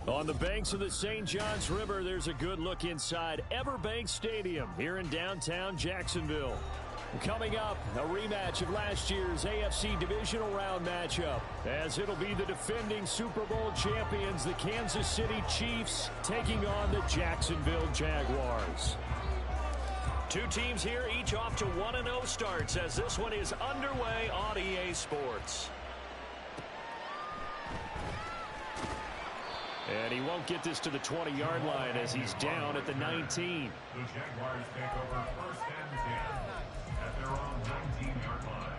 On the banks of the St. Johns River, there's a good look inside Everbank Stadium here in downtown Jacksonville. Coming up, a rematch of last year's AFC Divisional Round matchup, as it'll be the defending Super Bowl champions, the Kansas City Chiefs, taking on the Jacksonville Jaguars. Two teams here, each off to 1-0 starts, as this one is underway on EA Sports. And he won't get this to the 20-yard line as he's down at the 19. The Jaguars take over first and 10 at their own 19-yard line.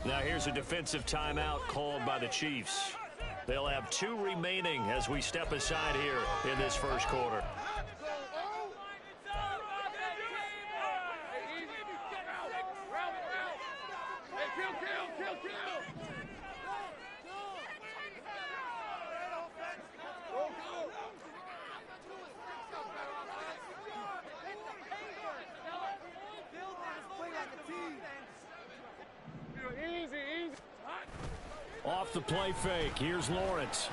Now here's a defensive timeout called by the Chiefs. They'll have 2 remaining as we step aside here in this first quarter. Off the play fake, here's Lawrence.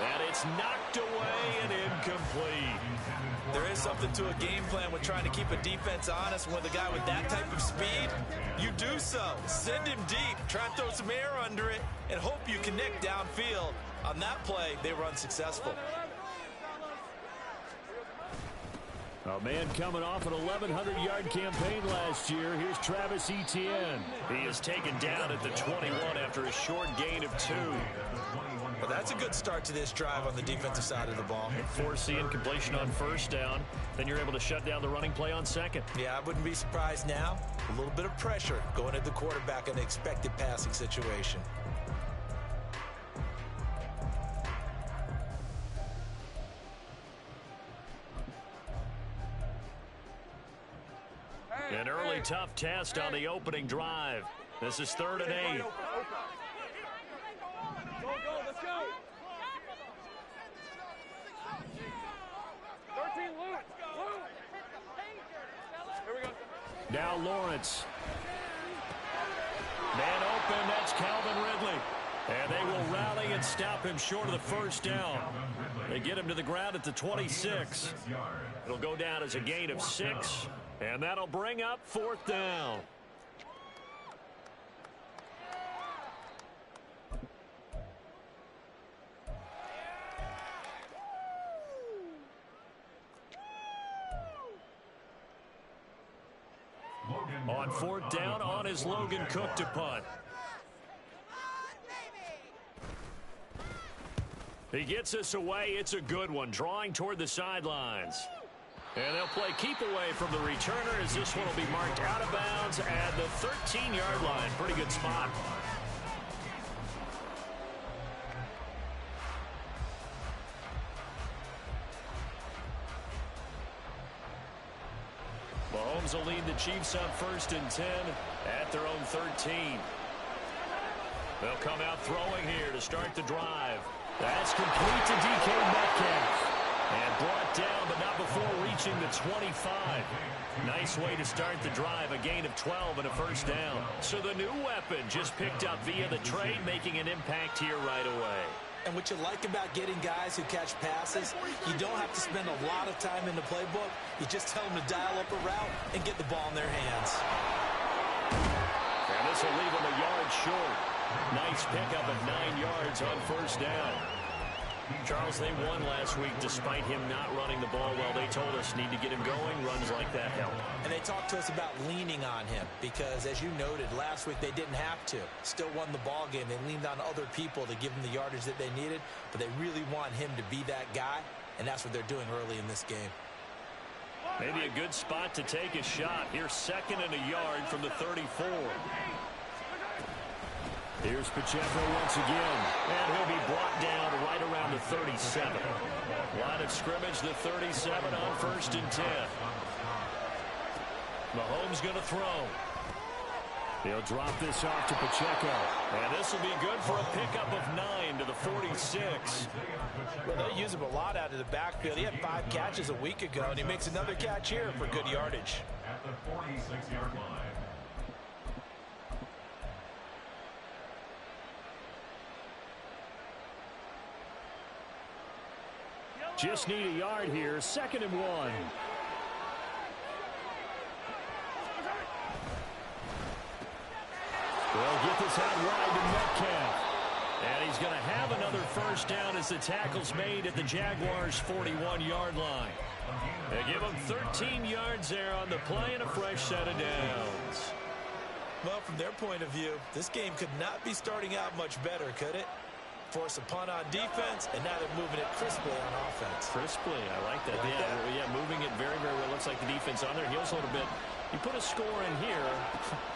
And it's knocked away and incomplete. There is something to a game plan with trying to keep a defense honest. With a guy with that type of speed, you do so. Send him deep, try and throw some air under it, and hope you connect downfield. On that play, they were unsuccessful. A man coming off an 1,100-yard campaign last year. Here's Travis Etienne. He is taken down at the 21 after a short gain of 2. Well, that's a good start to this drive on the defensive side of the ball. Force the incompletion on first down. Then you're able to shut down the running play on second. Yeah, I wouldn't be surprised now. A little bit of pressure going at the quarterback in an expected passing situation. An early tough test on the opening drive. This is 3rd and 8. Go, let's go. 13, Luke. Here we go. Now Lawrence. Man open, that's Calvin Ridley. And they will rally and stop him short of the first down. They get him to the ground at the 26. It'll go down as a gain of 6. And that'll bring up 4th down. On 4th down, on is Logan Cook to punt. He gets us away. It's a good one, drawing toward the sidelines. And they'll play keep away from the returner as this one will be marked out of bounds at the 13-yard line. Pretty good spot. Mahomes will lead the Chiefs on 1st and 10 at their own 13. They'll come out throwing here to start the drive. That's complete to DK Metcalf. And brought down, but not before reaching the 25. Nice way to start the drive, a gain of 12 and a first down. So the new weapon just picked up via the trade, making an impact here right away. And what you like about getting guys who catch passes, you don't have to spend a lot of time in the playbook. You just tell them to dial up a route and get the ball in their hands. And this will leave them a yard short. Nice pickup at 9 yards on first down. Charles, they won last week despite him not running the ball well. They told us need to get him going. Runs like that help. And they talked to us about leaning on him because, as you noted, last week they didn't have to. Still won the ball game. They leaned on other people to give them the yardage that they needed, but they really want him to be that guy, and that's what they're doing early in this game. Maybe a good spot to take a shot. Here's 2nd and a yard from the 34. Here's Pacheco once again, and he'll be brought down right around the 37. Line of scrimmage, the 37 on 1st and 10. Mahomes going to throw. He'll drop this off to Pacheco. And this will be good for a pickup of 9 to the 46. Well, they use him a lot out of the backfield. He had 5 catches a week ago, and he makes another catch here for good yardage. At the 46-yard line. Just need a yard here. 2nd and 1. They'll get this out wide to Metcalf. And he's going to have another first down as the tackle's made at the Jaguars' 41-yard line. They give him 13 yards there on the play and a fresh set of downs. Well, from their point of view, this game could not be starting out much better, could it? Force a punt on defense, and now they're moving it crisply on offense. Crisply, I like that. Yeah, moving it very, very well. Looks like the defense on their heels a little bit. You put a score in here,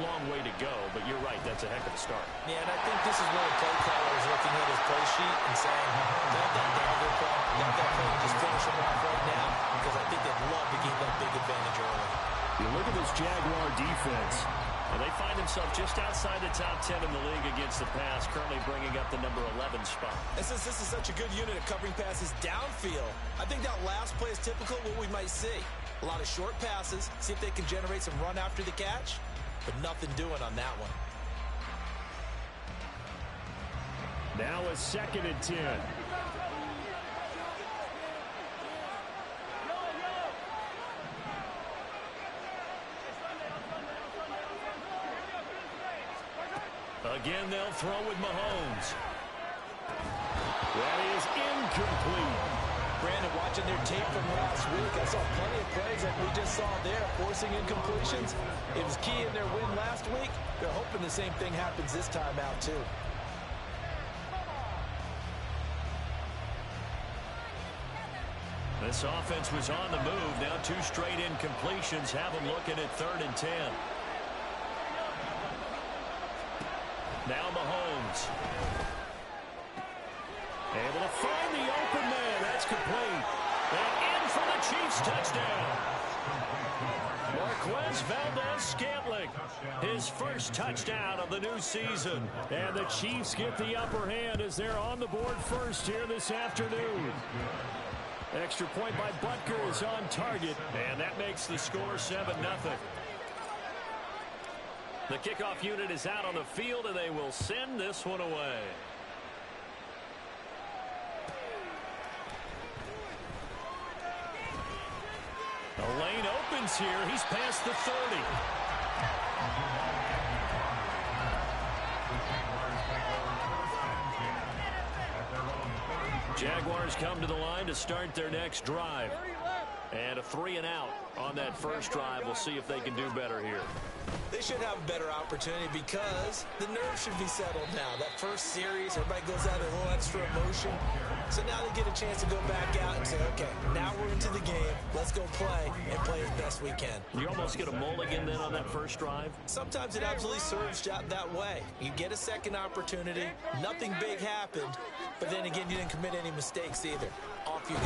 long way to go, but you're right, that's a heck of a start. Yeah, and I think this is where the play caller is looking at his play sheet and saying, got that dagger play, got that play, just finish him off right now, because I think they'd love to gain that big advantage early. You look at this Jaguar defense, and they find themselves just outside the top 10 in the league against the pass, currently bringing up the number 11 spot. And since this is such a good unit of covering passes downfield, I think that last play is typical of what we might see. A lot of short passes, see if they can generate some run after the catch, but nothing doing on that one. Now a 2nd and 10. Again, they'll throw with Mahomes. That is incomplete. Brandon, watching their tape from last week, I saw plenty of plays like we just saw there, forcing incompletions. It was key in their win last week. They're hoping the same thing happens this time out, too. This offense was on the move. Now 2 straight incompletions have them looking at 3rd and 10. Now Mahomes. Able to find the open man. That's complete. And in for the Chiefs touchdown. Marquez Valdez-Scantling. His first touchdown of the new season. And the Chiefs get the upper hand as they're on the board first here this afternoon. Extra point by Butker is on target. And that makes the score 7-0. The kickoff unit is out on the field, and they will send this one away. The lane opens here. He's past the 30. Jaguars come to the line to start their next drive. And a 3-and-out on that first drive. We'll see if they can do better here. They should have a better opportunity because the nerves should be settled now. That first series, everybody goes out with a little extra emotion. So now they get a chance to go back out and say, okay, now we're into the game. Let's go play and play as best we can. You almost get a mulligan then on that first drive? Sometimes it absolutely serves that way. You get a second opportunity. Nothing big happened. But then again, you didn't commit any mistakes either. Off you go.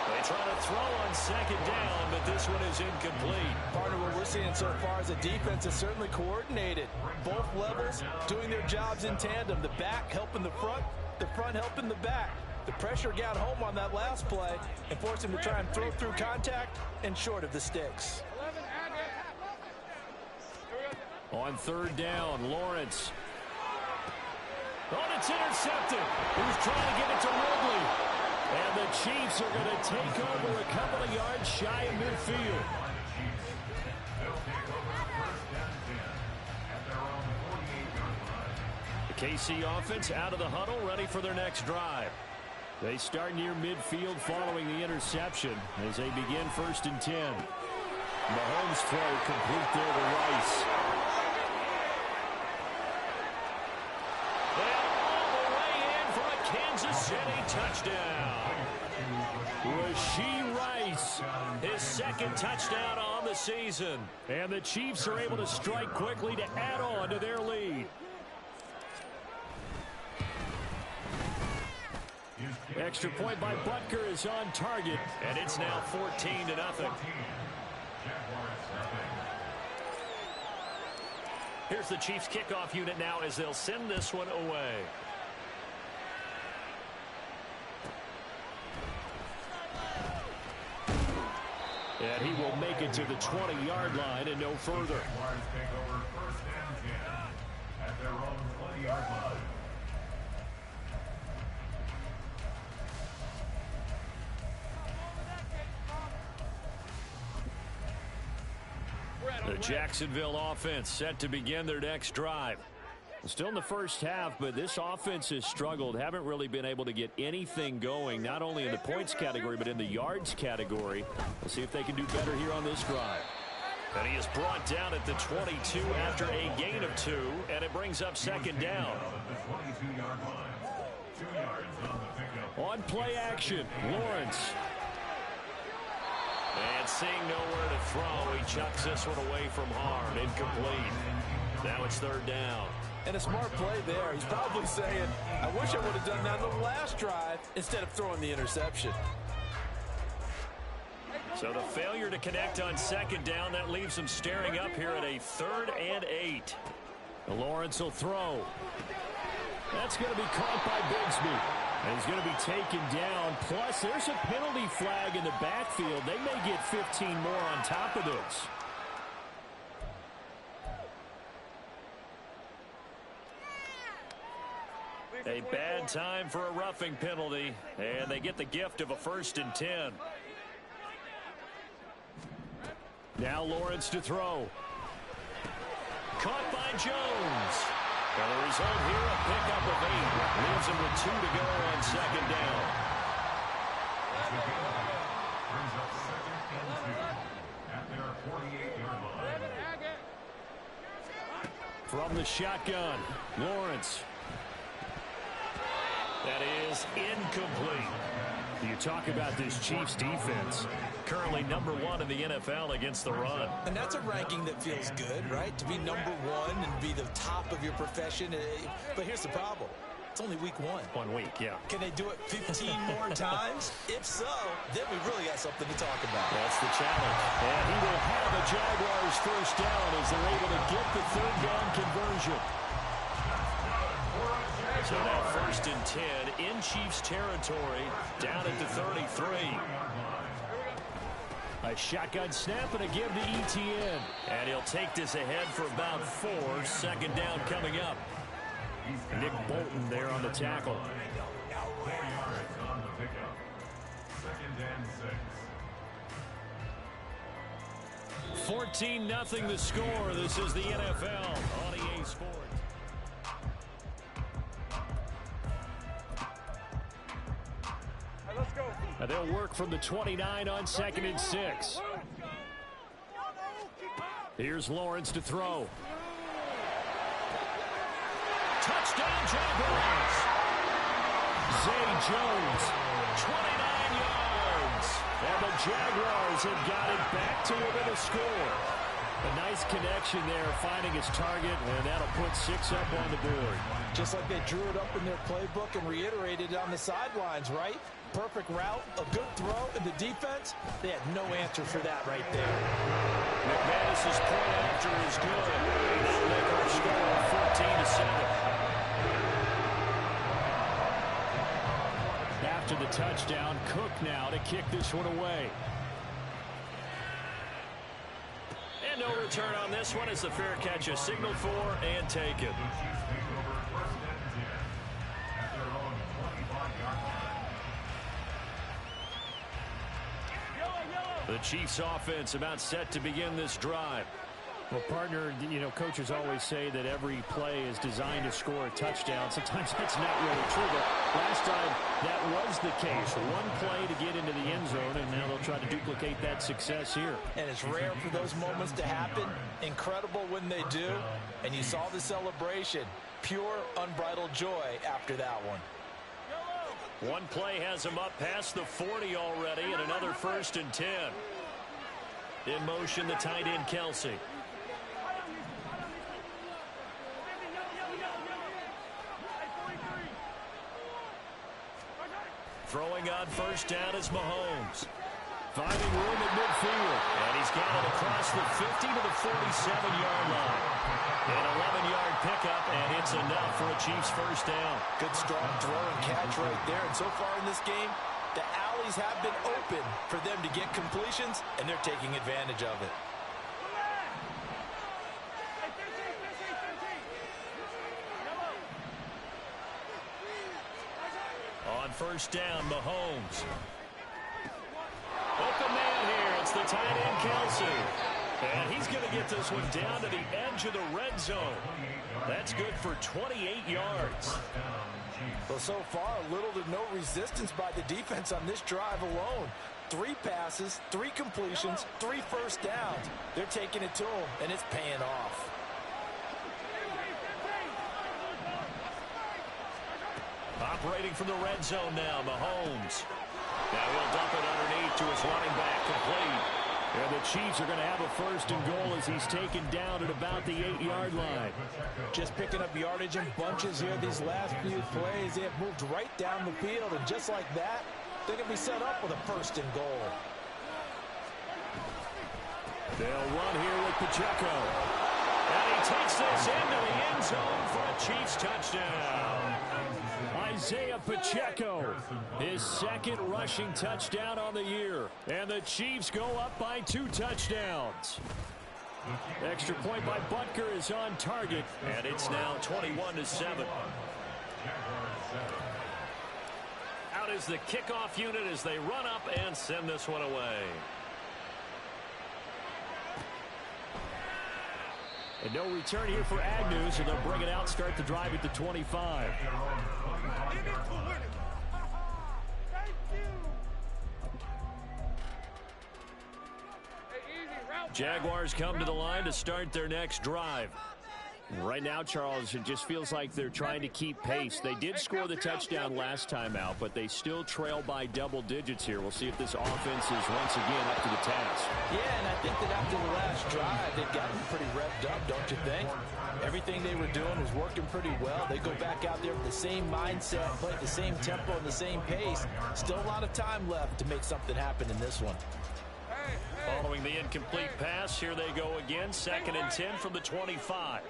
They try to throw on 2nd down, but this one is incomplete. Partner, what we're seeing so far is the defense is certainly coordinated. Both levels doing their jobs in tandem. The back helping the front helping the back. The pressure got home on that last play and forced him to try and throw through contact and short of the sticks. On 3rd down, Lawrence. Oh, it's intercepted. He was trying to give it to Ridley. And the Chiefs are going to take over a couple of yards shy of midfield. The KC offense out of the huddle, ready for their next drive. They start near midfield following the interception as they begin 1st and 10. Mahomes throw complete there to Rice. Kansas City touchdown. Rashee Rice, his 2nd touchdown on the season. And the Chiefs are able to strike quickly to add on to their lead. Extra point by Butker is on target, and it's now 14-0. Here's the Chiefs kickoff unit now as they'll send this one away. And he will make it to the 20-yard line and no further. Jaguars take over 1st and 10 at their own 20-yard line. The Jacksonville offense set to begin their next drive. Still in the first half, but this offense has struggled. Haven't really been able to get anything going, not only in the points category, but in the yards category. We'll see if they can do better here on this drive. And he is brought down at the 22 after a gain of 2, and it brings up 2nd down. The 22-yard line. 2 yards on the pickup. On play action, Lawrence. And seeing nowhere to throw, he chucks this one away from harm. Incomplete. Now it's 3rd down. And a smart play there. He's probably saying, I wish I would have done that on the last drive instead of throwing the interception. So the failure to connect on 2nd down, that leaves him staring up here at a 3rd and 8. Lawrence will throw. That's going to be caught by Beastmode. And he's going to be taken down. Plus, there's a penalty flag in the backfield. They may get 15 more on top of this. A bad time for a roughing penalty, and they get the gift of a 1st and 10. Now Lawrence to throw. Caught by Jones. And the result here, a pickup of 8. Leaves him with 2 to go on 2nd down. Brings up 2nd and 2 at their 48-yard line. From the shotgun, Lawrence. That is incomplete. You talk about this Chiefs defense. Currently number 1 in the NFL against the run. And that's a ranking that feels good, right? To be number 1 and be the top of your profession. But here's the problem. It's only week 1. 1 week, yeah. Can they do it 15 more times? If so, then we really got something to talk about. That's the challenge. And he will have a Jaguars 1st down as they're able to get the 3rd down conversion. So now 1st and 10 in Chiefs territory, down at the 33. A shotgun snap and a give to ETN. And he'll take this ahead for about 4. 2nd down coming up. Nick Bolton there on the tackle. 4 yards on the pickup. 2nd and 6. 14-0 the score. This is the NFL on EA Sports. Let's go. And they'll work from the 29 on 2nd and 6. Here's Lawrence to throw. Touchdown, Jaguars. Zay Jones, 29 yards. And the Jaguars have got it back to within a score. A nice connection there, finding his target, and that'll put 6 up on the board. Just like they drew it up in their playbook and reiterated it on the sidelines, right? Perfect route, a good throw, and the defense, they had no answer for that right there. McManus's point after is good. They'll make our score 14-7. After the touchdown, Cook now to kick this one away. And no return on this one as the fair catch is signaled for and taken. The Chiefs take over 1st and 10 at their own 25-yard line. The Chiefs offense about set to begin this drive. Well, partner, you know, coaches always say that every play is designed to score a touchdown. Sometimes that's not really true, but last time that was the case. One play to get into the end zone, and now they'll try to duplicate that success here. And it's rare for those moments to happen. Incredible when they do. And you saw the celebration. Pure, unbridled joy after that one. One play has him up past the 40 already, and another 1st and 10. In motion, the tight end, Kelsey. Throwing on 1st down is Mahomes. Finding room at midfield. And he's got it across the 50 to the 47-yard line. An 11-yard pickup, and it's enough for a Chiefs first down. Good strong throw and catch right there. And so far in this game, the alleys have been open for them to get completions, and they're taking advantage of it. On first down, Mahomes. Open man here. It's the tight end, Kelsey. And he's going to get this one down to the edge of the red zone. That's good for 28 yards. Well, so far, little to no resistance by the defense on this drive alone. 3 passes, 3 completions, 3 first downs. They're taking it to them, and it's paying off. Operating from the red zone now, Mahomes. Now he'll dump it underneath to his running back, complete. And the Chiefs are going to have a first and goal as he's taken down at about the 8-yard line. Just picking up yardage in bunches here these last few plays. They have moved right down the field, and just like that, they're going to be set up with a first and goal. They'll run here with Pacheco. And he takes this into the end zone for a Chiefs touchdown. Isaiah Pacheco, his second rushing touchdown on the year. And the Chiefs go up by 2 touchdowns. Extra point by Butker is on target, and it's now 21-7. Out is the kickoff unit as they run up and send this one away. And no return here for Agnew, so they'll bring it out, start the drive at the 25. Jaguars come to the line to start their next drive. Right now, Charles, it just feels like they're trying to keep pace. They did score the touchdown last time out, but they still trail by double digits here. We'll see if this offense is once again up to the task. Yeah, and I think that after the last drive, they've gotten pretty revved up, don't you think? Everything they were doing was working pretty well. They go back out there with the same mindset, play at the same tempo and the same pace. Still a lot of time left to make something happen in this one. Following the incomplete pass, here they go again. 2nd and 10 from the 25.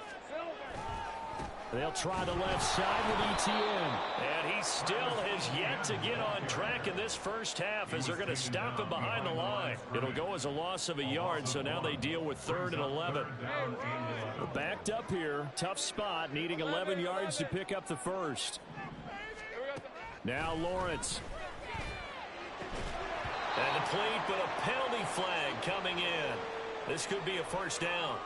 They'll try the left side with Etienne. And he still has yet to get on track in this first half as they're going to stop him behind the line. It'll go as a loss of a yard, so now they deal with 3rd and 11. We're backed up here. Tough spot, needing 11 yards to pick up the first. Now Lawrence. And complete, but a penalty flag coming in. This could be a first down.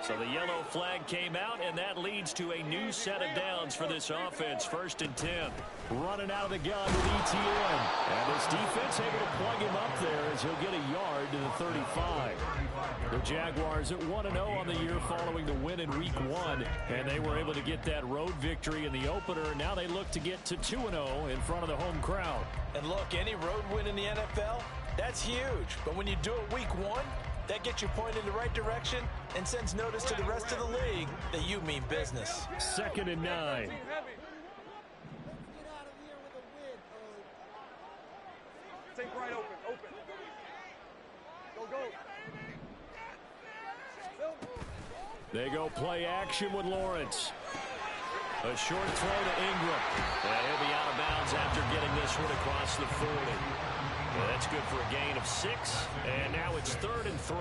So the yellow flag came out, and that leads to a new set of downs for this offense. 1st and 10. Running out of the gun with Etienne. And this defense able to plug him up there as he'll get a yard to the 35. The Jaguars at 1-0 on the year following the win in Week 1. And they were able to get that road victory in the opener. Now they look to get to 2-0 in front of the home crowd. And look, any road win in the NFL, that's huge. But when you do it Week 1, that gets you pointed in the right direction and sends notice to the rest of the league that you mean business. 2nd and 9. Take right open. Go. They go play action with Lawrence. A short throw to Ingram. And he'll be out of bounds after getting this one across the 40. Well, that's good for a gain of 6, and now it's 3rd and 3.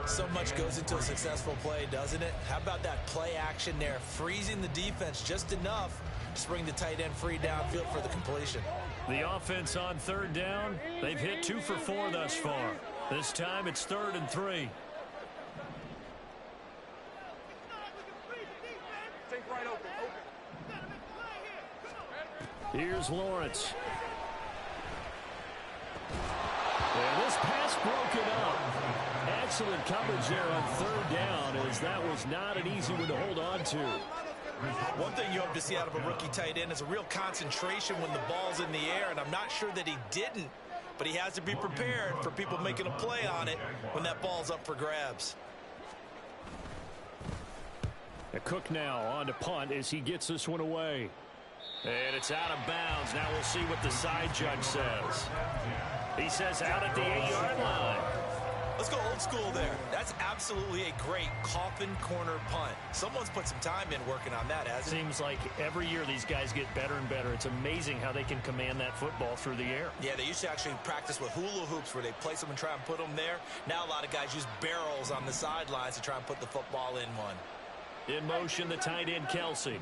So much goes into a successful play, doesn't it? How about that play action there, freezing the defense just enough to bring the tight end free downfield for the completion. The offense on 3rd down, they've hit 2 for 4 thus far. This time it's 3rd and 3. Take right open. Here's Lawrence. And this pass broken up. Excellent coverage there on 3rd down, as that was not an easy one to hold on to. One thing you hope to see out of a rookie tight end is a real concentration when the ball's in the air, and I'm not sure that he didn't, but he has to be prepared for people making a play on it when that ball's up for grabs. A Cook now on to punt as he gets this one away. And it's out of bounds. Now we'll see what the side judge says. He says out at the 8-yard line. Let's go old school there. That's absolutely a great coffin corner punt. Someone's put some time in working on that, hasn't it? Seems like every year these guys get better and better. It's amazing how they can command that football through the air. Yeah, they used to actually practice with hula hoops where they place them and try and put them there. Now a lot of guys use barrels on the sidelines to try and put the football in one. In motion, the tight end, Kelsey.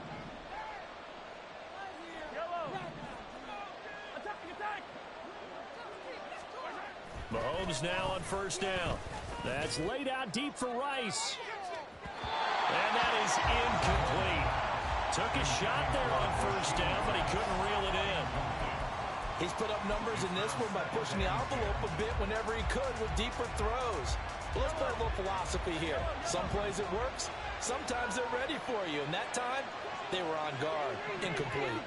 Mahomes now on first down. That's laid out deep for Rice. And that is incomplete. Took a shot there on first down, but he couldn't reel it in. He's put up numbers in this one by pushing the envelope a bit whenever he could with deeper throws. Well, let's play a little philosophy here. Some plays it works. Sometimes they're ready for you. And that time, they were on guard. Incomplete.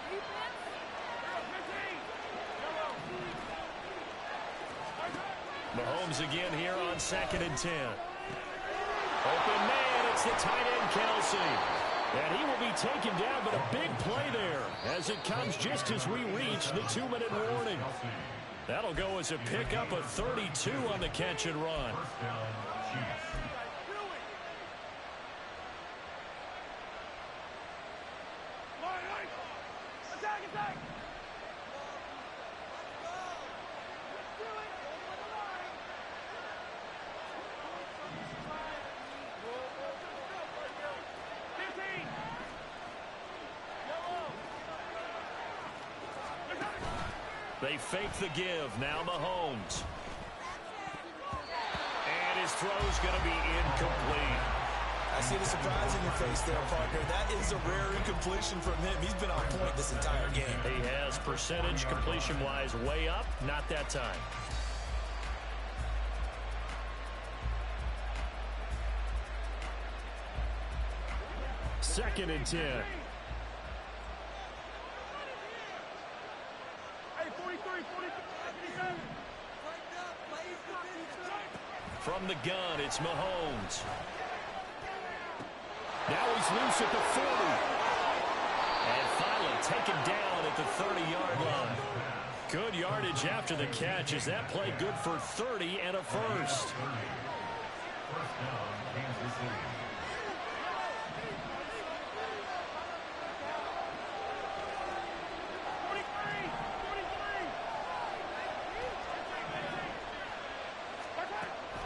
Mahomes again here on 2nd and 10. Open man, it's the tight end, Kelsey. And he will be taken down, but a big play there as it comes just as we reach the 2-minute warning. That'll go as a pickup of 32 on the catch and run. They fake the give. Now Mahomes. And his throw's going to be incomplete. I see the surprise in your face there, partner. That is a rare incompletion from him. He's been on point this entire game. He has percentage completion-wise way up. Not that time. Second and 10. From the gun, it's Mahomes. Now he's loose at the 40. And finally taken down at the 30-yard line. Good yardage after the catch as that play good for 30 and a first.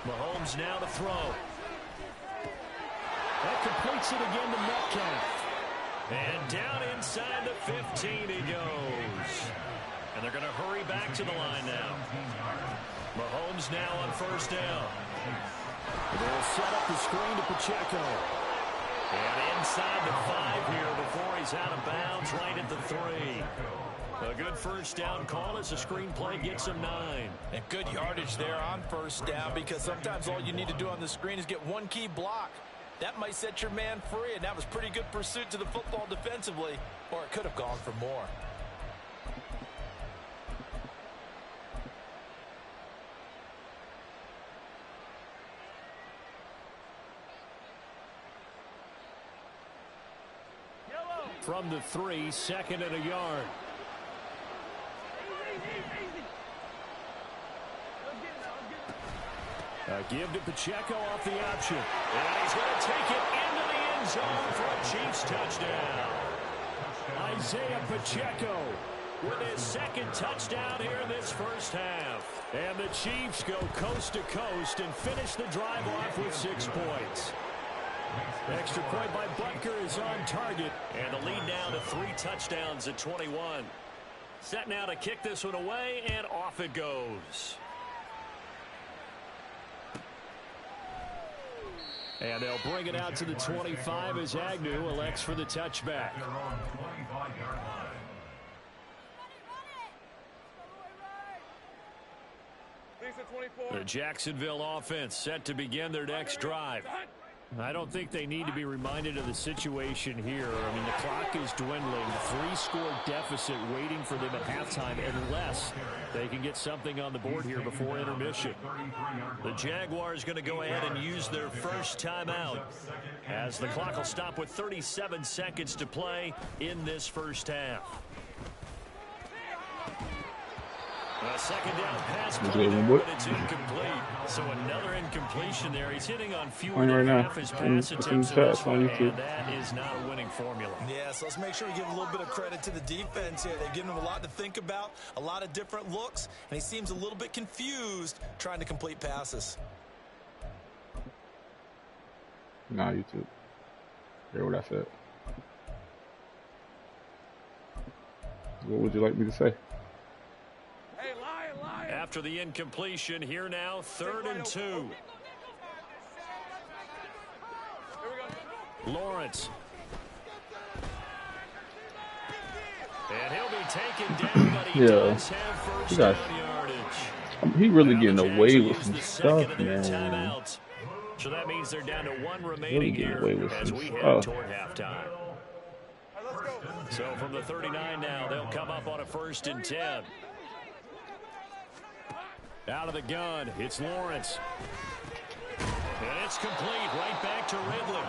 Mahomes now to throw. That completes it again to Metcalf. And down inside the 15 he goes. And they're going to hurry back to the line now. Mahomes now on first down. They'll set up the screen to Pacheco. And inside the 5 here before he's out of bounds right at the 3. A good first down call as the screen play gets him 9. And good yardage there on first down because sometimes all you need to do on the screen is get one key block. That might set your man free, and that was pretty good pursuit to the football defensively, or it could have gone for more. From the 3, second and a yard. A give to Pacheco off the option. And he's going to take it into the end zone for a Chiefs touchdown. Isaiah Pacheco with his second touchdown here in this first half. And the Chiefs go coast to coast and finish the drive off with 6 points. Extra point by Butker is on target. And the lead now to 3 touchdowns at 21. Set now to kick this one away, and off it goes. And they'll bring it out to the 25 as Agnew elects for the touchback. The Jacksonville offense set to begin their next drive. I don't think they need to be reminded of the situation here. I mean, the clock is dwindling. 3-score deficit waiting for them at halftime unless they can get something on the board here before intermission. The Jaguars going to go ahead and use their first timeout as the clock will stop with 37 seconds to play in this first half. A second down pass play there, but it's incomplete. So another incompletion there. He's hitting on fewer than half his pass attempts in this one, and that is not a winning formula. Yeah, so let's make sure we give a little bit of credit to the defense here. They've given him a lot to think about, a lot of different looks, and he seems a little bit confused trying to complete passes. Nah, YouTube. Hear what I said. What would you like me to say? After the incompletion, here now, 3rd and 2. Lawrence. And he'll be taken down, but he does have first down yardage. He really getting away with some stuff, man. So that means they're down to 1 remaining here as we head toward halftime. So from the 39 now, they'll come up on a 1st and 10. Out of the gun, it's Lawrence. And it's complete, right back to Ridley.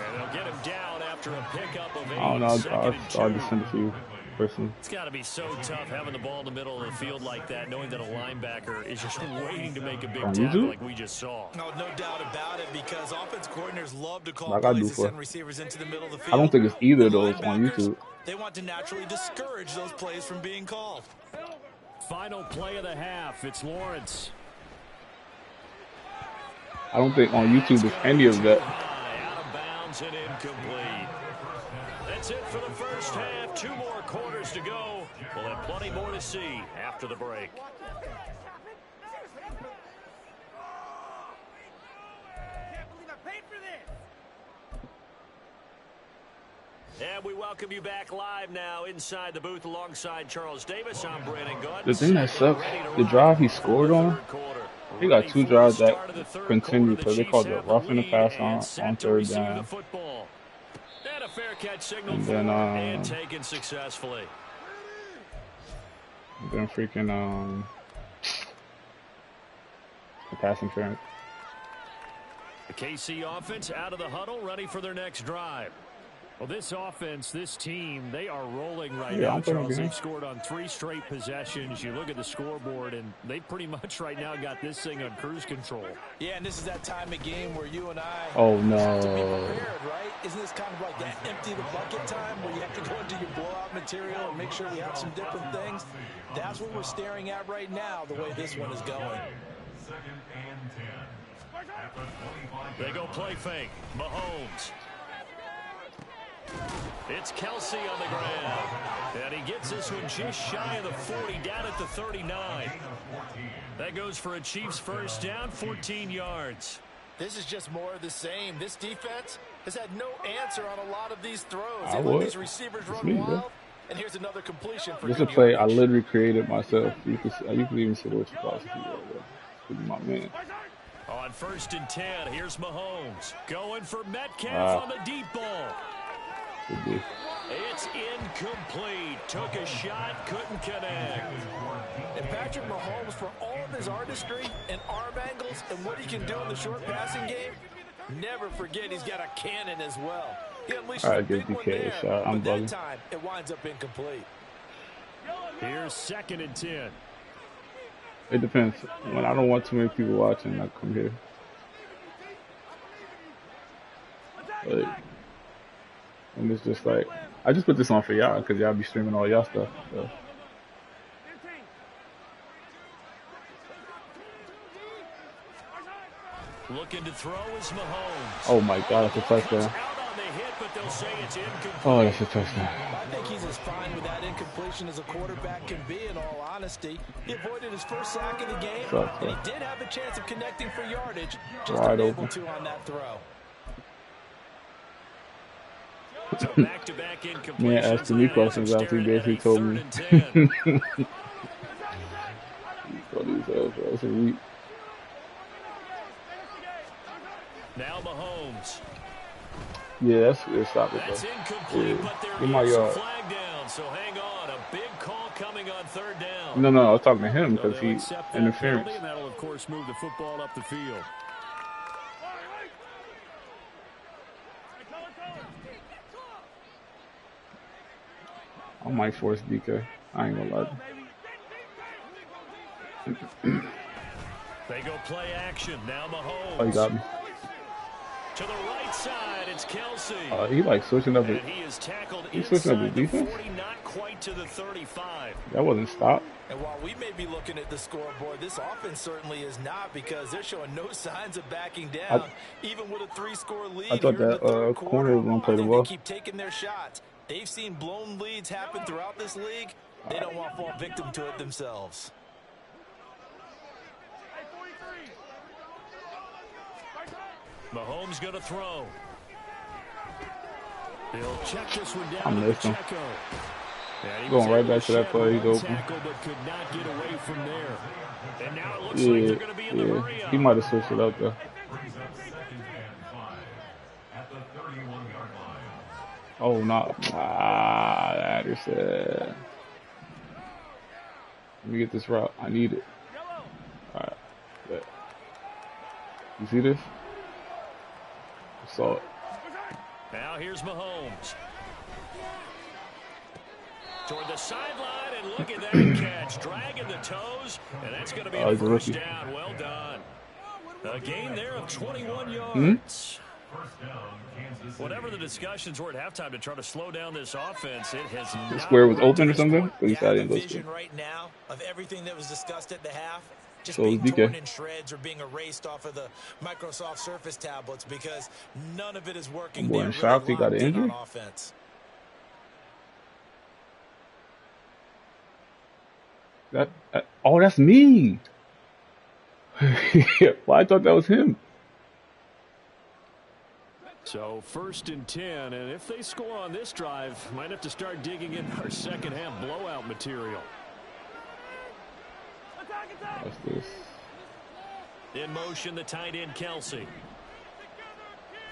And they'll get him down after a pickup of 8. I don't know, I'll just send it to you personally. It's got to be so tough having the ball in the middle of the field like that, knowing that a linebacker is just waiting to make a big tackle like we just saw. No doubt about it, because offense coordinators love to call plays to send receivers into the middle of the field. I don't think it's either of those on YouTube. They want to naturally discourage those plays from being called. Final play of the half, it's Lawrence. I don't think on YouTube there's any of that. Out of bounds and incomplete. That's it for the first half. 2 more quarters to go. We'll have plenty more to see after the break. And we welcome you back live now inside the booth alongside Charles Davis. I'm Brandon Good. The thing that sucks, the drive he scored on, he got 2 drives that continued, so they called it roughing the pass on 3rd down. And a fair catch signal and then, and taken successfully. Then freaking the pass interference. The KC offense out of the huddle, ready for their next drive. Well, this offense, this team, they are rolling right now, Charles. They've scored on 3 straight possessions. You look at the scoreboard, and they pretty much right now got this thing on cruise control. Yeah, and this is that time of game where you and I have to be prepared, right? Isn't this kind of like that empty the bucket time where you have to go into your blowout material and make sure we have some different things? That's what we're staring at right now, the way this one is going. 2nd and 10. They go play fake. Mahomes. It's Kelsey on the ground. And he gets this one just shy of the 40, down at the 39. That goes for a Chiefs first down, 14 yards. This is just more of the same. This defense has had no answer on a lot of these throws. They let these receivers run wild. And here's another completion for this is a play I literally created myself. You can even see the what's supposed to be right there. This is my man. On 1st and 10, here's Mahomes. Going for Metcalf on the deep ball. It's incomplete. Took a shot, couldn't connect. And Patrick Mahomes, for all of his artistry and arm angles and what he can do in the short passing game, never forget he's got a cannon as well. He unleashes a big one there, but that time it winds up incomplete. Here's 2nd and 10. It depends. When I don't want too many people watching, I come here. But, and it's just like, I just put this on for y'all because y'all be streaming all y'all stuff. So. Looking to throw is Mahomes. Oh my God, that's a touchdown. Oh, that's a touchdown. I think he's as fine with that incompletion as a quarterback can be, in all honesty. He avoided his first sack of the game, and he did have a chance of connecting for yardage, just unable to on that throw. So back-to-back incompletions. Man, asking me questions after he basically told me. Now Mahomes. Yeah, that's good. Stop it, That's though. incomplete, but Get there my is a yard. flag down. So hang on. A big call coming on third down. No, I was talking to him So because they'll he accept that interference. penalty, and that'll, of course, move the football up the field. I might force DK. I ain't gonna lie. They go play action. Now Mahomes. Oh, you got me. To the right side, it's Kelsey. He like switching up. And he is tackled He's switching up his inside the defense. 40, not quite to the 35. That wasn't stopped. And while we may be looking at the scoreboard, this offense certainly is not, because they're showing no signs of backing down, even with a 3-score lead. I thought that corner was gonna play the ball. They keep taking their shots. They've seen blown leads happen throughout this league. They don't want to fall victim to it themselves. Mahomes going to throw. He'll check this one down. I'm listening. Pacheco. Going right back to that play. He's open. Tackle, but could not get away from there. And now it looks like they're going to be in the hurry up. He might have switched it up though. Brings up 2nd and 5 at the 31-yard line. Oh no! That is it. Let me get this route. I need it. All right. Yeah. You see this? I saw it. Now here's Mahomes. Toward the sideline, and look at that catch. Dragging the toes, and that's going to be a first down. Well done. A gain there of 21 yards. Whatever the discussions were at halftime to try to slow down this offense, it has not. The square was open or something? You have a vision right now of everything that was discussed at the half. Just being torn in shreds or being erased off of the Microsoft Surface tablets, because none of it is working. Boy, shocked he got an injury. Offense. Oh, that's me. Well, I thought that was him. So 1st and 10, and if they score on this drive, might have to start digging in our second half blowout material. What's this? In motion, the tight end Kelsey.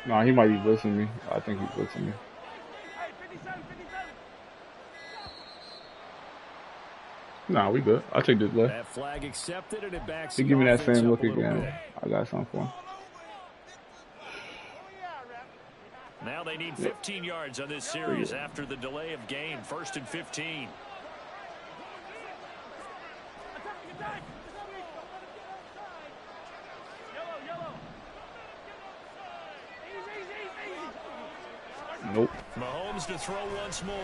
No, he might be blitzing me. I think he's blitzing me. Nah, we good. I'll take this play. That flag accepted, and it backs. He give me that same look again. I got something for him. Now they need 15 yards on this series after the delay of game. 1st and 15. Nope. Mahomes to throw once more.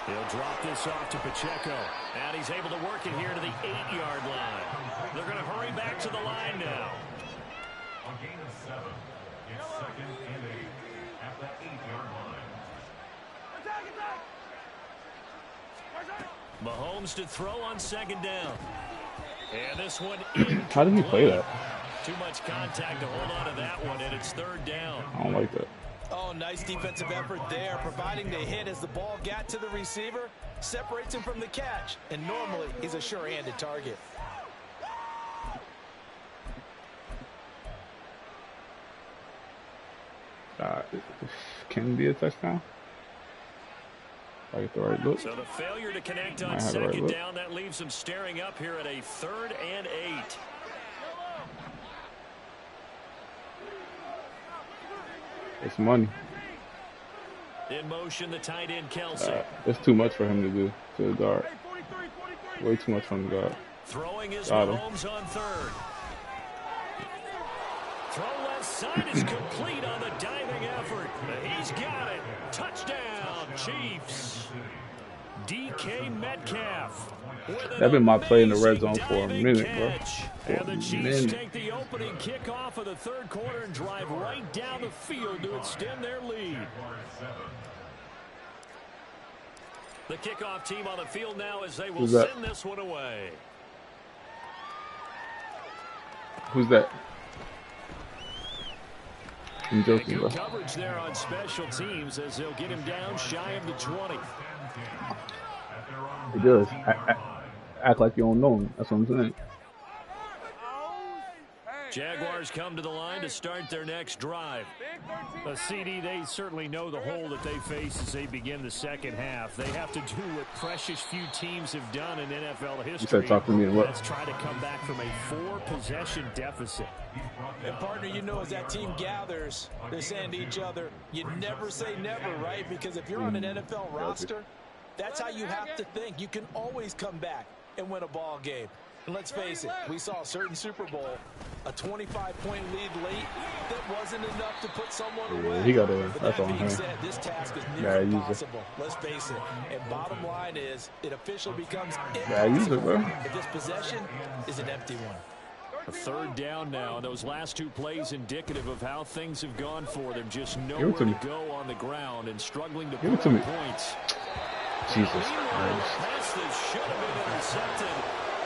He'll drop this off to Pacheco. And he's able to work it here to the 8-yard line. They're going to hurry back to the line now. A gain of 7. It's 2nd and 8 at the 8-yard line. Mahomes to throw on 2nd down. And this one How did he play that? Too much contact to hold on to that one, and it's 3rd down. I don't like that. Oh, nice defensive effort there, providing the hit as the ball got to the receiver, separates him from the catch, and normally he's a sure-handed target. Can be a touchdown. I get the right look. So the failure to connect on 2nd down, that leaves him staring up here at a 3rd and 8. It's money. In motion, the tight end Kelsey. It's too much for him to do to the guard. Way too much from the guard. Throwing his Mahomes on 3rd. Throw left side is complete on the diving effort. He's got it. Touchdown, Chiefs. DK Metcalf. That's been my play in the red zone for a minute, bro. And the Chiefs take the opening kickoff of the 3rd quarter and drive right down the field to extend their lead. The kickoff team on the field now as they will send this one away. Who's that? I'm joking, bro. Good coverage there on special teams as they'll get him down shy of the 20. He does. Act like you don't know him. That's what I'm saying. Jaguars come to the line to start their next drive. A CD, they certainly know the hole that they face as they begin the second half. They have to do what precious few teams have done in NFL history. Let's try to come back from a 4-possession deficit. And partner, you know, as that team gathers, they're saying to each other, you never say never, right? Because if you're on an NFL roster, that's how you have to think. You can always come back and win a ball game. And let's face it, we saw a certain Super Bowl, a 25-point lead late that wasn't enough to put someone away. He got it. But That's that on being him. said, this task is nearly impossible. Let's face it. And bottom line is, it officially becomes impossible if this possession is an empty one. A third down now. Those last 2 plays indicative of how things have gone for them. Just nowhere to go on the ground and struggling to put up points. Jesus Christ. Pass that should have been intercepted,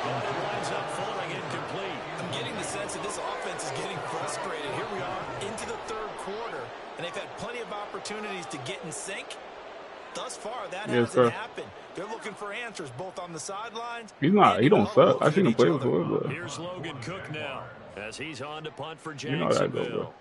but it winds up falling incomplete. I'm getting the sense that this offense is getting frustrated. Here we are into the third quarter, and they've had plenty of opportunities to get in sync. Thus far, that hasn't happened. They're looking for answers both on the sidelines. He don't suck. I've seen him play before. But here's Logan Cook now as he's on to punt for Jacksonville. You know that go, bro.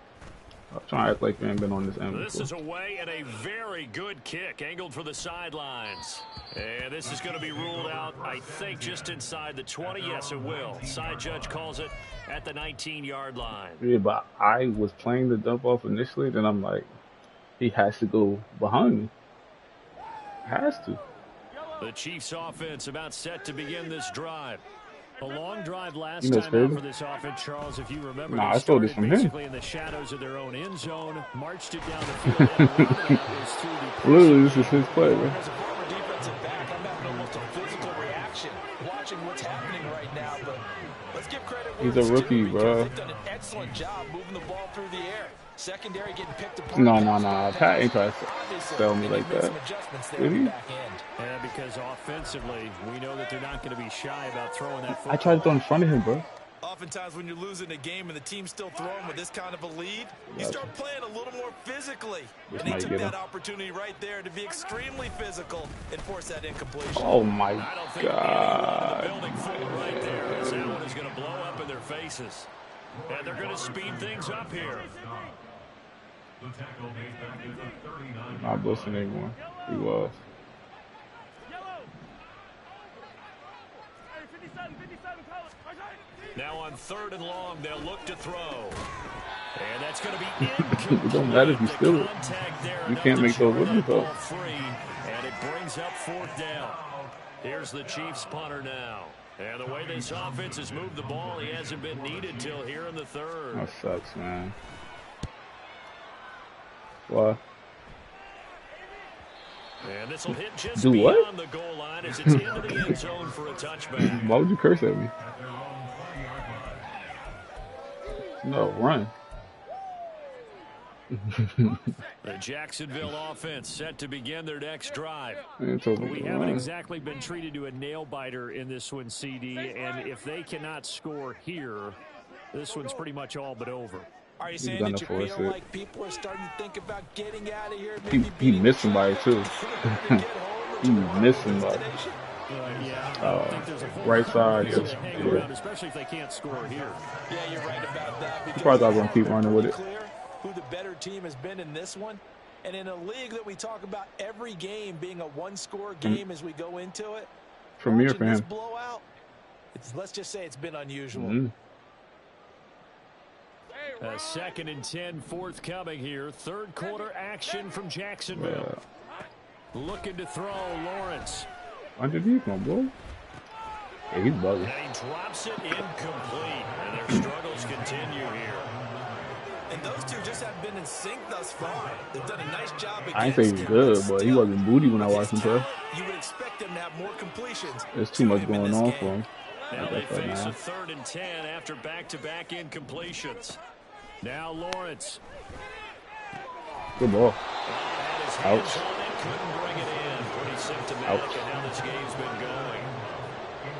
I'm trying to act like we ain't been on this end This before. is away and a very good kick angled for the sidelines. And this is going to be ruled out, I think, just inside the 20. Yes, it will. Side judge calls it at the 19-yard line. Yeah, but I was playing the dump off initially. Then I'm like, he has to go behind me. Has to. The Chiefs offense about set to begin this drive. A long drive last time out for this offense, Charles, if you remember. I stole this from him. In the shadows of their own end zone, marched it down the field. And literally, this is his play, man. As a former defensive back, I'm having almost a physical reaction watching what's happening right now. But let's give credit where He's a rookie, bro. They've done an excellent job moving the ball through the air. Secondary getting picked apart. No. Pat ain't trying to sell me like that. Yeah, because offensively, we know that they're not going to be shy about throwing that football. I tried to throw in front of him, bro. Oftentimes when you're losing a game and the team's still throwing with this kind of a lead, you start playing a little more physically. And they took that opportunity right there to be extremely physical and force that incompletion. Oh, my God. Right there, as that one is going to blow up in their faces. And they're going to speed things up here. Not blitzing anymore. He was. Now on 3rd and long, they'll look to throw. And that's going to be incomplete. It don't matter if you steal it. You can't make those looking though. And it brings up 4th down. Here's the Chiefs punter now. And the way this offense has moved the ball, he hasn't been needed till here in the 3rd. That sucks, man. What? And this will hit just beyond the goal line as it's into the end zone for a touchback. Why would you curse at me? No, run. The Jacksonville offense set to begin their next drive. We haven't exactly been treated to a nail-biter in this one, CD, and if they cannot score here, this one's pretty much all but over. Are you saying that you feel like people are starting to think about getting out of here? He missed somebody, too. He missed somebody. Right side, just, especially if they can't score here. Yeah, you're right about that. He probably thought I was going to keep running with it. Who the better team has been in this one, and in a league that we talk about every game being a one-score game as we go into it. Premier for him. Blowout, let's just say it's been unusual. 2nd and 10 forthcoming here. 3rd quarter action from Jacksonville. Looking to throw Lawrence. Underneath, my boy. Yeah, he's bugging. And he drops it incomplete, and their struggles continue here. And those two just haven't been in sync thus far. They've done a nice job against I ain't say he was good, but he wasn't booty when I watched him play. You would expect them to have more completions. There's too much going on for him. Now they face a 3rd and 10 after back-to-back incompletions. Now Lawrence. Good ball. Ouch. Couldn't bring it in. Pretty symptomatic of how this game's been going.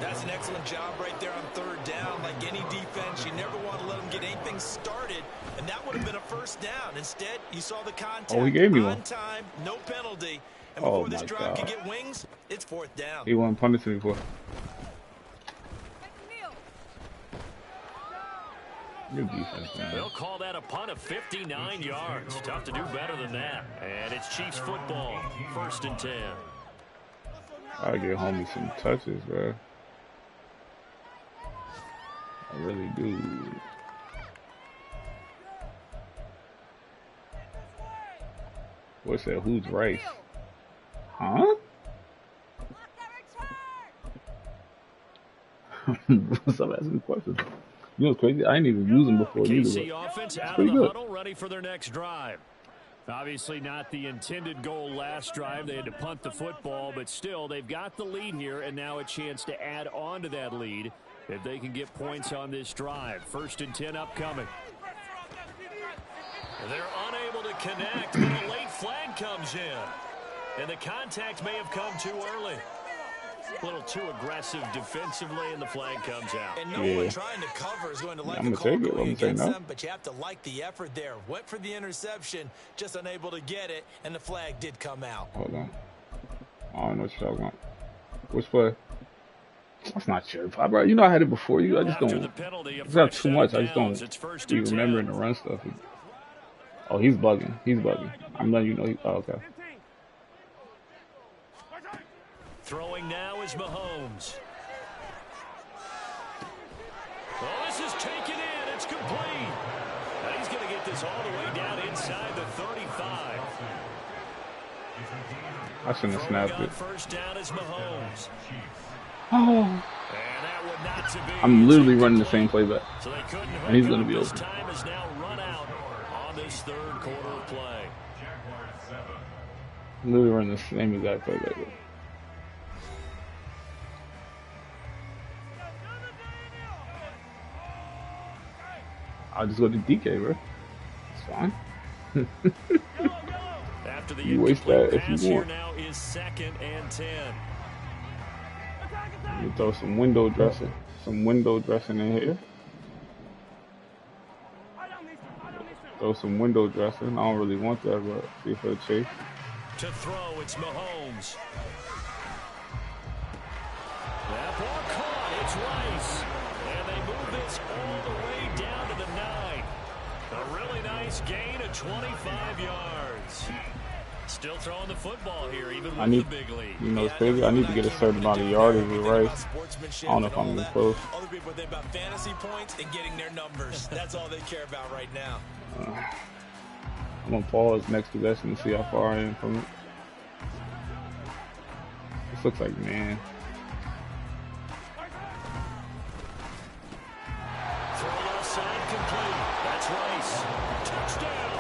That's an excellent job right there on 3rd down. Like any defense, you never want to let them get anything started, and that would have been a 1st down. Instead, you saw the contact he gave me on time, no penalty. And before this drive could get wings, it's 4th down. He wasn't punished before. Good defense, man. They'll call that a punt of 59 yards. Tough to do better than that. And it's Chiefs football, 1st and 10. I get homie some touches, bro. I really do. What's that? Who's Rice? Huh? Stop asking questions. You know what's crazy? I ain't even used them before either. KC offense out of the huddle, ready for their next drive. Obviously not the intended goal last drive. They had to punt the football, but still, they've got the lead here, and now a chance to add on to that lead if they can get points on this drive. 1st and 10 upcoming. They're unable to connect, but a late flag comes in. And the contact may have come too early. A little too aggressive defensively, and the flag comes out. And no one trying to cover is going to let I'm the call go against no. them, but you have to like the effort there. Went for the interception, just unable to get it, and the flag did come out. Hold on. I don't know what you're talking about. Which play? That's not your fault, bro. You know I had it before you. I just don't. I just have too much. I just don't be remembering to run stuff. Oh, he's bugging. He's bugging. I'm letting you know. Oh, okay. Throwing now is Mahomes. Oh, this is taken in. It's complete. Now he's going to get this all the way down inside the 35. I shouldn't have snapped it. 1st down is Mahomes. Oh. I'm literally running the same play back. So and he's going to be over. Time is now run out on this 3rd quarter of play. I'm literally running the same exact play back. I'll just go to DK, bro. It's fine. You waste that if you want. Now is 2nd and 10. You throw some window dressing. Some window dressing in here. Throw some window dressing. I don't really want that, but see if it'll chase. To throw, it's Mahomes. That ball caught. It's Rice. And they move this all the way down to the 9. A really nice gain of 25 yards. Still throwing the football here, even with the big lead. You know, it's crazy. I need to get a certain amount of yardage with Rice. I don't know if I'm even close. Other people think about fantasy points and getting their numbers. That's all they care about right now. I'm gonna pause next possession and see how far I am from it. This looks like man. Throw outside complete. That's Rice. Touchdown.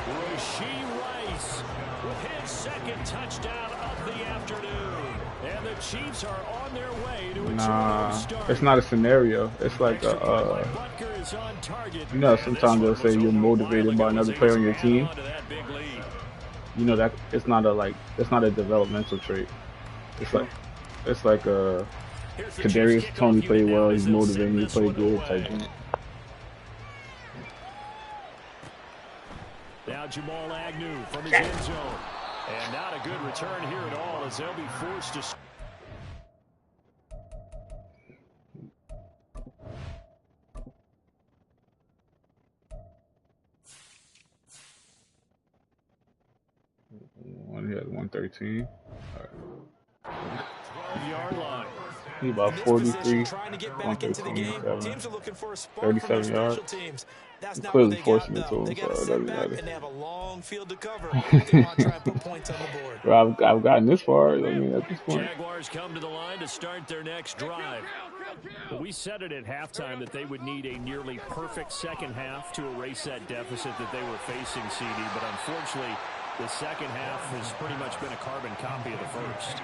Rashee Rice with his 2nd touchdown of the afternoon. And the Chiefs are on their way to a start. It's not a scenario. It's like a, you know, sometimes they'll say you're motivated by another player on your team. You know that it's not a developmental trait. It's like a Kadarius Toney played well, he's motivating you to play good type thing. Now Jamal Agnew from his end zone. And not a good return here at all as they'll be forced to... He has 113. All right. 12-yard line. He about 43, trying to get back into the game. Teams are looking for a spark 37 from yards. special teams. That's not Clearly what they forcing got, it to him, they got so a it doesn't setback, matter. and they have a long field to cover. They want to try and put points on the board. Bro, I've gotten this far. I mean, at this point. Jaguars come to the line to start their next drive. But we said it at halftime that they would need a nearly perfect second half to erase that deficit that they were facing, CD. But unfortunately, the second half has pretty much been a carbon copy of the first.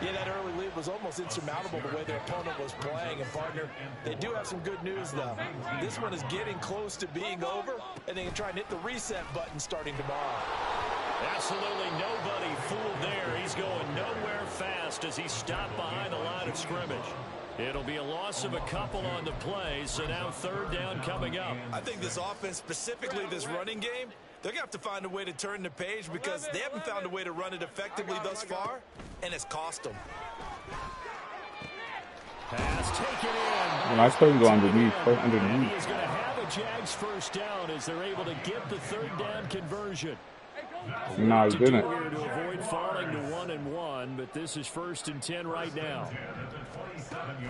Yeah, that early lead was almost insurmountable the way their opponent was playing. And, partner, they do have some good news, though. This one is getting close to being over, and they can try and hit the reset button starting tomorrow. Absolutely nobody fooled there. He's going nowhere fast as he stopped behind the line of scrimmage. It'll be a loss of a couple on the play, so now 3rd down coming up. I think this offense, specifically this running game, they're going to have to find a way to turn the page because they haven't found a way to run it effectively thus far, and it's cost them. Pass taken in. When I tell you go underneath, play underneath. He is going to have a Jags first down as they're able to get the third down conversion. No, he didn't. To avoid falling to 1-1, but this is 1st and 10 right now.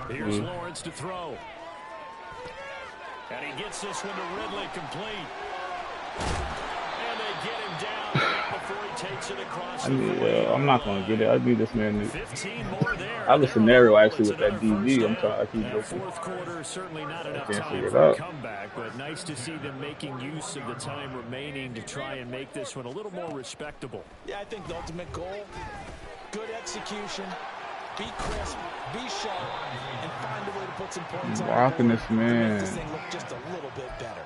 Here's Lawrence to throw. And he gets this one to Ridley complete. And they get him down before he takes it across the field. I'm not going to get it. I need this man to... 15 more there. I have a scenario actually with that DB. I'm trying to keep looking. Fourth quarter, certainly not enough Can't time figure it for a out. comeback, but nice to see them making use of the time remaining to try and make this one a little more respectable. Yeah, I think the ultimate goal, good execution, be crisp, be sharp, and find a way to put some points on Rocking the board this to make man. this thing look just a little bit better.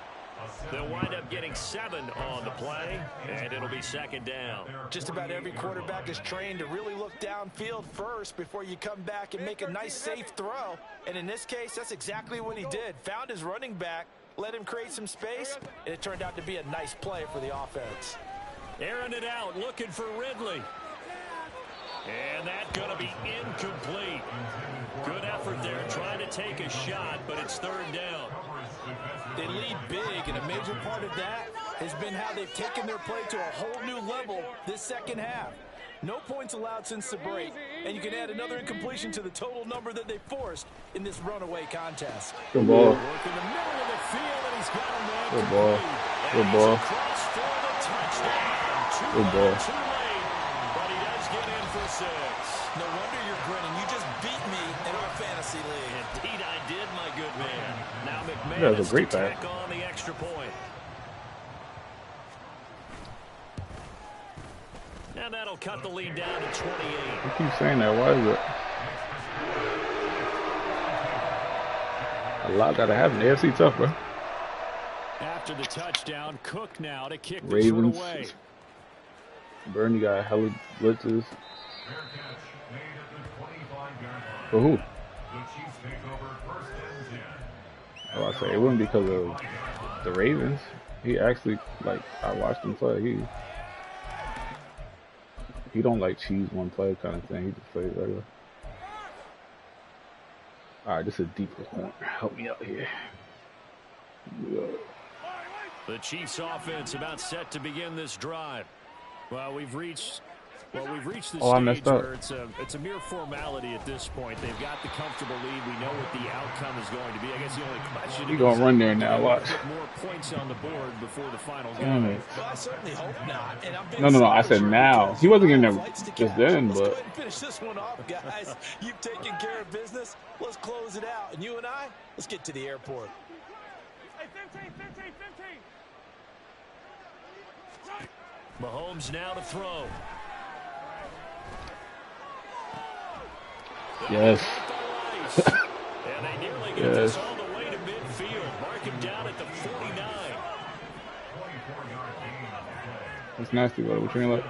They'll wind up getting 7 on the play, and it'll be 2nd down. Just about every quarterback is trained to really look downfield first before you come back and make a nice, safe throw. And in this case, that's exactly what he did. Found his running back, let him create some space, and it turned out to be a nice play for the offense. Airing it out, looking for Ridley. And that's going to be incomplete. Good effort there, trying to take a shot, but it's 3rd down. They lead big, and a major part of that has been how they've taken their play to a whole new level this second half. No points allowed since the break, and you can add another incompletion to the total number that they forced in this runaway contest. Good ball. Work in the middle of the field, and he's got him there. Good ball. Good ball. Across for the touchdown. Good ball. Too late, but he does get in for 6. No wonder you're grinning. You just beat me in our fantasy league. Indeed, I did, my good man. Now McMahon That was a great pass. on the extra point. And that'll cut the lead down to 28. You keep saying that. Why is it? A lot gotta happen. AFC tough, bro. After the touchdown, Cook now to kick Ravens. this one away. Bernie got hella blitzes. For who? Oh, I say it wasn't because of the Ravens. He actually, like, I watched him play. He don't like cheese one play kind of thing. He just plays regular. All right, this is a deeper corner. Help me out here. The Chiefs offense about set to begin this drive. Well, we've reached the stage where it's a mere formality at this point. They've got the comfortable lead. We know what the outcome is going to be. I guess the only question He's gonna run there now. Watch. Get more points on the board before the final Damn game. it. Well, I certainly hope not. No. I said now. He wasn't getting there just then, Let's go but ahead and finish this one off, guys. You've taken care of business. Let's close it out. And you and I, let's get to the airport. Hey, 15. Mahomes now to throw. yes. And they nearly get this all the way to midfield. Mark him down at the 49. It's nasty, bro. What you mean, like?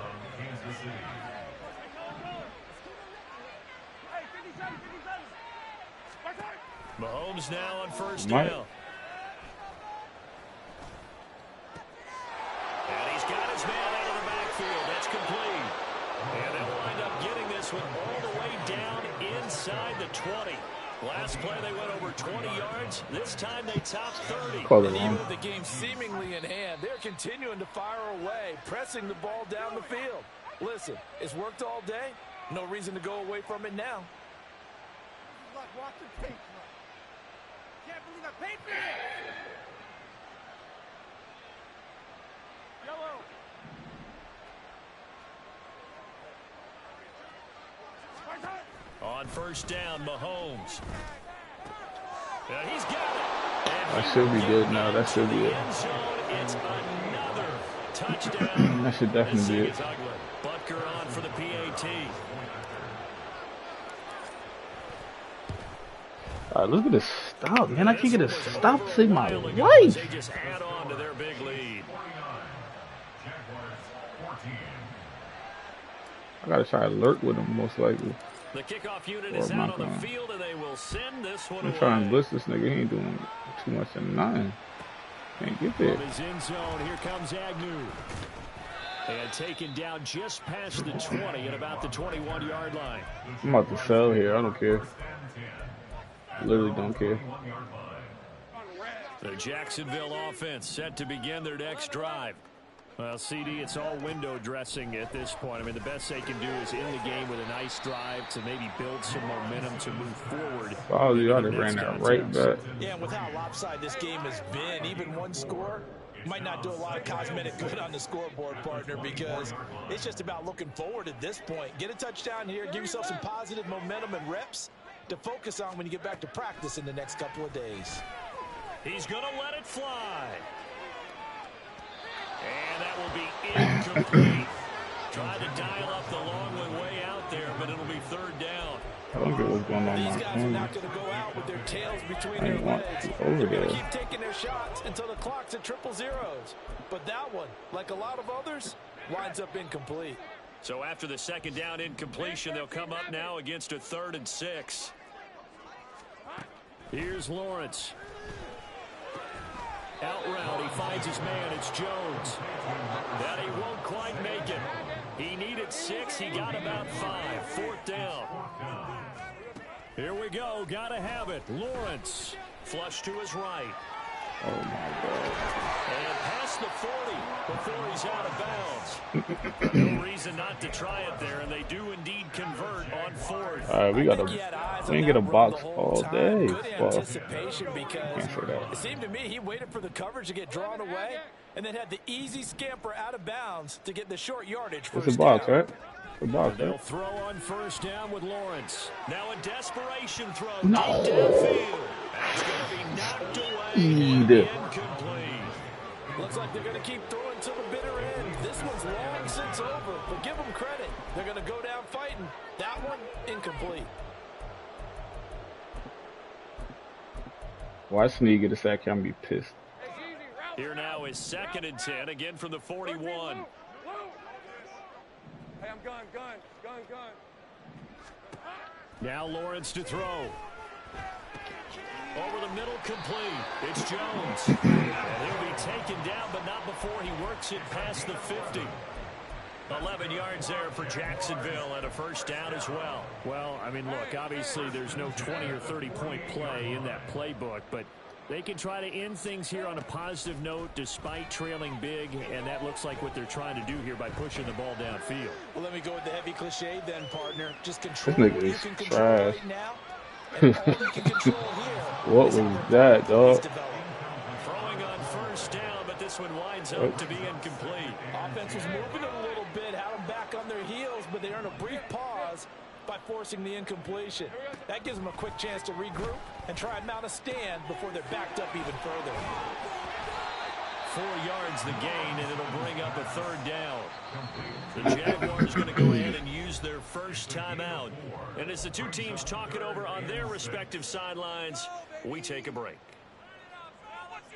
Mahomes now on first Mike. down. And he's got his man out of the backfield. That's complete. And they'll wind up getting this one all the way down inside the 20. Last play they went over 20 yards. This time they topped 30. Call it And even wrong. with the game seemingly in hand, they're continuing to fire away, pressing the ball down the field. Listen, it's worked all day. No reason to go away from it now. Watch the tape, man. Can't believe I paid for this. Yellow. On first down, Mahomes. And he's got it. And That should be good now. That should be it. end zone, it's another touchdown. That should definitely be it. This thing is ugly. Butker on for the PAT. All right, let's get a stop, man. I can't get a stop to save my They life. just add on to their big lead. I gotta try alert with him, most likely. The kickoff unit Or is am I out on the going? field, and they will send this one I'm away. trying to blitz this nigga. He ain't doing too much of nothing. Can't get there. From his end zone, here comes Agnew. And taken down just past the 20 at about the 21-yard line. I'm about to sell here. I don't care. Literally don't care. The Jacksonville offense set to begin their next drive. Well, CD, it's all window dressing at this point. I mean, the best they can do is end the game with a nice drive to maybe build some momentum to move forward. Oh, you ought to ran that right back. Yeah, and with how lopsided this game has been, even one score might not do a lot of cosmetic good on the scoreboard, partner, because it's just about looking forward at this point. Get a touchdown here, give yourself some positive momentum and reps to focus on when you get back to practice in the next couple of days. He's going to let it fly. And that will be incomplete. Tried to dial up the long way out there, but it'll be third down. I don't get what's going on. These guys are not going to go out with their tails between their legs. They're going to keep taking their shots until the clock's at 0-0. But that one, like a lot of others, winds up incomplete. So after the second down incompletion, they'll come up now against a 3rd and 6. Here's Lawrence. Out route, he finds his man. It's Jones. That he won't quite make it. He needed 6. He got about 5. 4th down. Here we go. Got to have it. Lawrence. Flush to his right. Oh, my God. And past the 40 before he's out of bounds. No reason not to try it there, and they do indeed convert on 4th. All right, we didn't get a box all day. Good anticipation, because it seemed to me he waited for the coverage to get drawn away and then had the easy scamper out of bounds to get the short yardage. It's a box, right? The box, They'll throw on 1st down with Lawrence. Now a desperation throw. No. Deep downfield. That's going to be knocked away. Incomplete. Looks like they're going to keep throwing to the bitter end. This one's long since over, but give them credit. They're going to go down fighting. That one, incomplete. Watch Snead get a sack. I'm be pissed. Here now is 2nd and 10, again from the 41. Hey, I'm gun. Now Lawrence to throw. Over the middle, complete. It's Jones. And he'll be taken down, but not before he works it past the 50. 11 yards there for Jacksonville and a 1st down as well. Well, I mean, look, obviously there's no 20 or 30-point play in that playbook, but they can try to end things here on a positive note despite trailing big, and that looks like what they're trying to do here by pushing the ball downfield. Well, let me go with the heavy cliche then, partner. Just control this nigga what you is can control trash. right now. And all you can control here. What was that, dog? Throwing on 1st down, but this one winds up to be incomplete. Offense was moving it a little bit, had them back on their heels, but they earn a brief pause by forcing the incompletion. That gives them a quick chance to regroup and try and mount a stand before they're backed up even further. 4 yards the gain, and it'll bring up a 3rd down. The Jaguars going to go ahead and use their first timeout. And as the two teams talk it over on their respective sidelines, we take a break.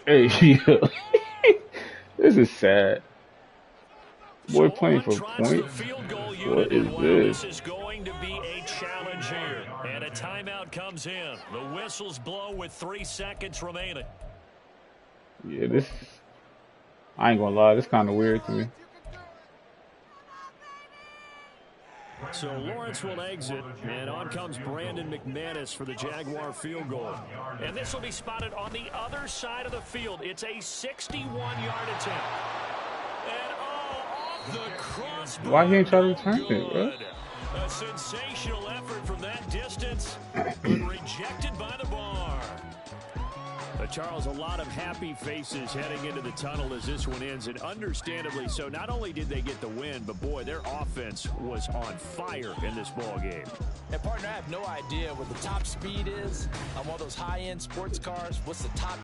Hey, this is sad. Boy playing for points. What is this? This is going to be a challenge here. And a timeout comes in. The whistles blow with 3 seconds remaining. Yeah, this... I ain't gonna lie, this kind of weird to me. So Lawrence will exit, and on comes Brandon McManus for the Jaguar field goal. And this will be spotted on the other side of the field. It's a 61-yard attempt. And off the crossbar. Why he ain't trying to return it, bro? A sensational effort from that distance, but rejected by the bar. Charles, a lot of happy faces heading into the tunnel as this one ends, and understandably so. Not only did they get the win, but boy, their offense was on fire in this ball game. And partner, I have no idea what the top speed is on one of those high-end sports cars. What's the top